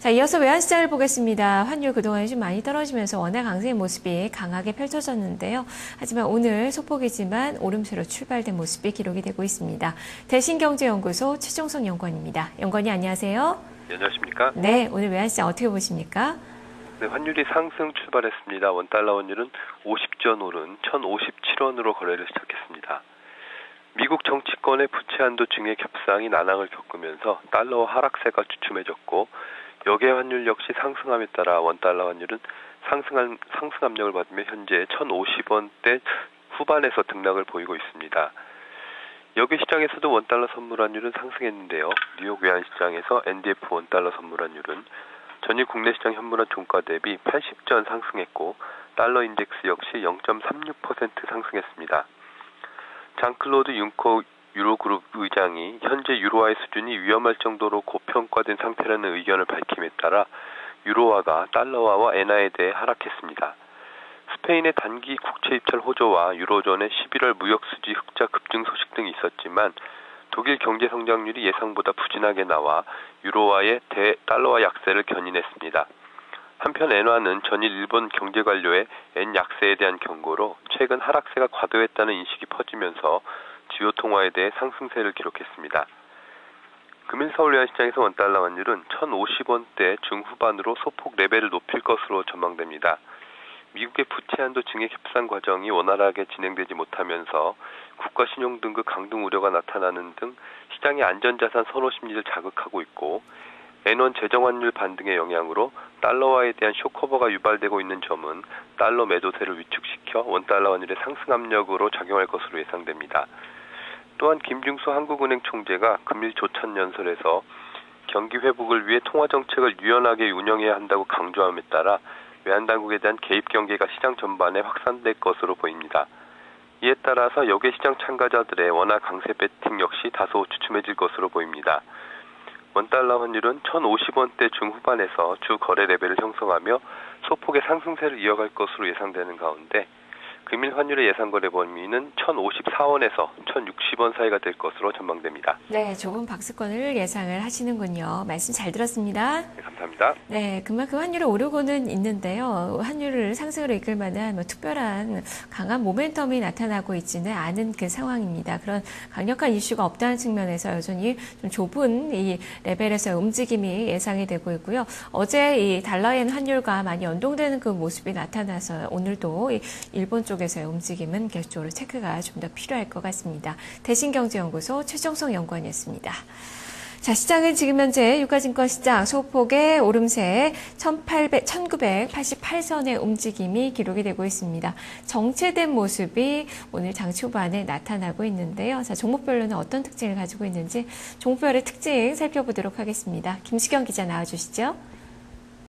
자, 이어서 외환시장을 보겠습니다. 환율 그동안 좀 많이 떨어지면서 원화 강세의 모습이 강하게 펼쳐졌는데요. 하지만 오늘 소폭이지만 오름세로 출발된 모습이 기록이 되고 있습니다. 대신경제연구소 최종석 연구원입니다. 연구원이 안녕하세요. 네, 안녕하십니까? 네, 오늘 외환시장 어떻게 보십니까? 네, 환율이 상승 출발했습니다. 원달러 환율은 50전 오른 1,057원으로 거래를 시작했습니다. 미국 정치권의 부채 한도 증액 협상이 난항을 겪으면서 달러와 하락세가 주춤해졌고 역의 환율 역시 상승함에 따라 원달러 환율은 상승 압력을 받으며 현재 1,050원대 후반에서 등락을 보이고 있습니다. 역의 시장에서도 원달러 선물 환율은 상승했는데요. 뉴욕 외환시장에서 NDF 원달러 선물 환율은 전일 국내 시장 현물화 종가 대비 80전 상승했고 달러 인덱스 역시 0.36% 상승했습니다. 장클로드 융커 유로그룹 의장이 현재 유로화의 수준이 위험할 정도로 고평가된 상태라는 의견을 밝힘에 따라 유로화가 달러화와 엔화에 대해 하락했습니다. 스페인의 단기 국채 입찰 호조와 유로존의 11월 무역수지 흑자 급증 소식 등이 있었지만 독일 경제 성장률이 예상보다 부진하게 나와 유로화의 달러화 약세를 견인했습니다. 한편 엔화는 전일 일본 경제관료의 엔 약세에 대한 경고로 최근 하락세가 과도했다는 인식이 퍼지면서 주요 통화에 대해 상승세를 기록했습니다. 금일 서울 외환시장에서 원달러 환율은 1,050원대 중후반으로 소폭 레벨을 높일 것으로 전망됩니다. 미국의 부채 한도 증액 협상 과정이 원활하게 진행되지 못하면서 국가 신용 등급 강등 우려가 나타나는 등 시장의 안전자산 선호 심리를 자극하고 있고 엔원 재정 환율 반등의 영향으로 달러화에 대한 쇼커버가 유발되고 있는 점은 달러 매도세를 위축시켜 원달러 환율의 상승 압력으로 작용할 것으로 예상됩니다. 또한 김중수 한국은행 총재가 금일 조찬 연설에서 경기 회복을 위해 통화 정책을 유연하게 운영해야 한다고 강조함에 따라 외환당국에 대한 개입 경계가 시장 전반에 확산될 것으로 보입니다. 이에 따라서 역외 시장 참가자들의 원화 강세 배팅 역시 다소 주춤해질 것으로 보입니다. 원달러 환율은 1,050원대 중후반에서 주 거래 레벨을 형성하며 소폭의 상승세를 이어갈 것으로 예상되는 가운데 금일 환율의 예상 거래 범위는 1,054원에서 1,060원 사이가 될 것으로 전망됩니다. 네, 좁은 박스권을 예상을 하시는군요. 말씀 잘 들었습니다. 네, 감사합니다. 네, 그만큼 환율이 오르고는 있는데요. 환율을 상승으로 이끌 만한 특별한 강한 모멘텀이 나타나고 있지는 않은 그 상황입니다. 그런 강력한 이슈가 없다는 측면에서 여전히 좀 좁은 이 레벨에서 움직임이 예상이 되고 있고요. 어제 이 달러엔 환율과 많이 연동되는 그 모습이 나타나서 오늘도 일본 쪽에서의 움직임은 계속적으로 체크가 좀 더 필요할 것 같습니다. 대신경제연구소 최종석 연구원이었습니다. 자, 시장은 지금 현재 유가증권 시장 소폭의 오름세 1988선의 움직임이 기록이 되고 있습니다. 정체된 모습이 오늘 장 초반에 나타나고 있는데요. 자, 종목별로는 어떤 특징을 가지고 있는지 종목별의 특징 살펴보도록 하겠습니다. 김수경 기자 나와주시죠.